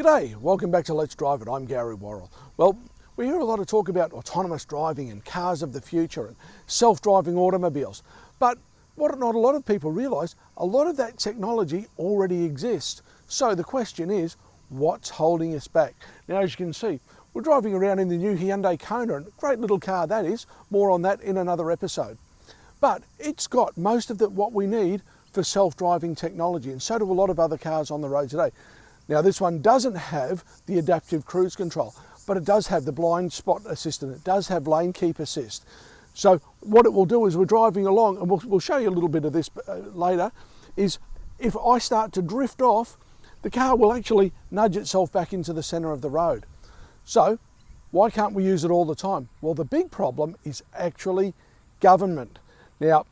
G'day, welcome back to Let's Drive It. I'm Gary Worrall. Well, we hear a lot of talk about autonomous driving and cars of the future and self-driving automobiles. But what not a lot of people realise, a lot of that technology already exists. So the question is, what's holding us back? Now, as you can see, we're driving around in the new Hyundai Kona, and great little car that is. More on that in another episode. But it's got most of what we need for self-driving technology, and so do a lot of other cars on the road today. Now, this one doesn't have the adaptive cruise control, but it does have the blind spot assistant. It does have lane keep assist. So what it will do is we're driving along, and we'll show you a little bit of this later, is if I start to drift off, the car will actually nudge itself back into the center of the road. So why can't we use it all the time? Well, the big problem is actually government. Now,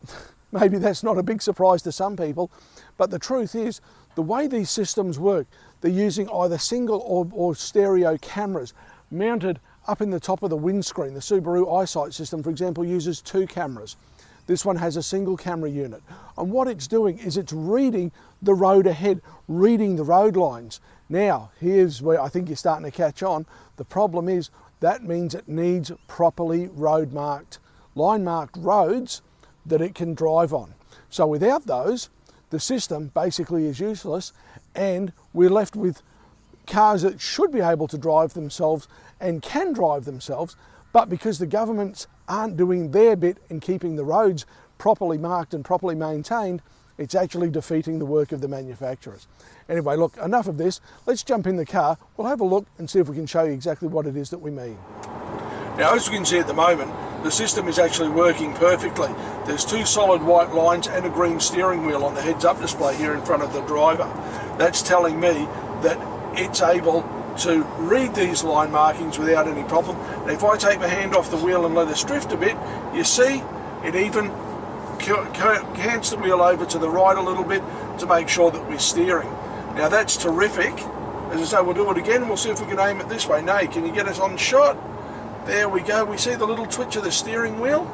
maybe that's not a big surprise to some people, but the truth is, the way these systems work, they're using either single or stereo cameras mounted up in the top of the windscreen. The Subaru EyeSight system, for example, uses 2 cameras. This one has a single camera unit. And what it's doing is it's reading the road ahead, reading the road lines. Now, here's where I think you're starting to catch on. The problem is that means it needs properly line marked roads that it can drive on. So without those, the system basically is useless, and we're left with cars that should be able to drive themselves and can drive themselves, but because the governments aren't doing their bit in keeping the roads properly marked and properly maintained, it's actually defeating the work of the manufacturers. Anyway, look, enough of this. Let's jump in the car. We'll have a look and see if we can show you exactly what it is that we mean. Now, as you can see at the moment, the system is actually working perfectly. There's 2 solid white lines and a green steering wheel on the heads-up display here in front of the driver. That's telling me that it's able to read these line markings without any problem. And if I take my hand off the wheel and let us drift a bit, you see it even cants the wheel over to the right a little bit to make sure that we're steering. Now, that's terrific. As I say, we'll do it again. We'll see if we can aim it this way. Nay, can you get us on shot? There we go. We see the little twitch of the steering wheel.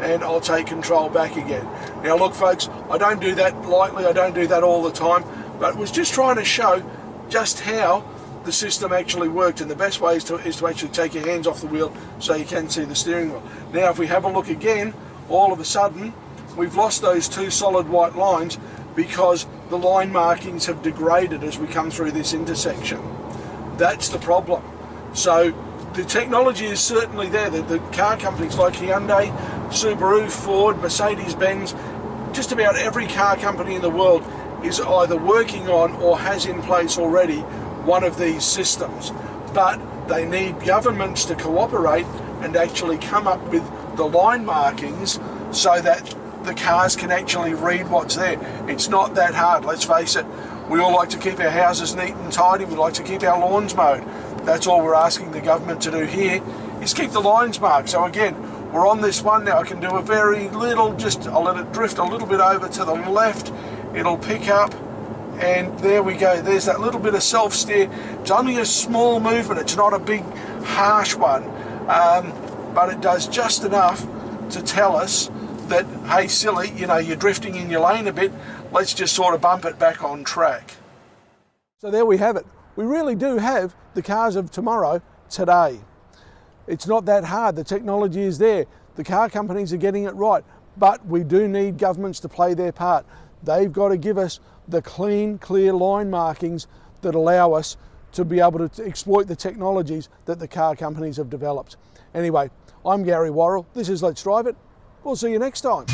And I'll take control back again. Now look, folks, I don't do that lightly. I don't do that all the time. But was just trying to show just how the system actually worked. And the best way is to actually take your hands off the wheel so you can see the steering wheel. Now, if we have a look again, all of a sudden, we've lost those 2 solid white lines because the line markings have degraded as we come through this intersection. That's the problem. So the technology is certainly there. The car companies like Hyundai, Subaru, Ford, Mercedes-Benz, just about every car company in the world is either working on or has in place already one of these systems. But they need governments to cooperate and actually come up with the line markings so that the cars can actually read what's there. It's not that hard, let's face it. We all like to keep our houses neat and tidy. We like to keep our lawns mowed. That's all we're asking the government to do here, is keep the lines marked. So again, we're on this one now. I can do a very little, I'll let it drift a little bit over to the left. It'll pick up, and there we go. There's that little bit of self-steer. It's only a small movement. It's not a big, harsh one, but it does just enough to tell us that, hey, silly, you're drifting in your lane a bit. Let's just sort of bump it back on track. So there we have it. We really do have the cars of tomorrow today. It's not that hard. The technology is there. The car companies are getting it right. But we do need governments to play their part. They've got to give us the clean, clear line markings that allow us to be able to exploit the technologies that the car companies have developed. Anyway, I'm Gary Worrall. This is Let's Drive It. We'll see you next time.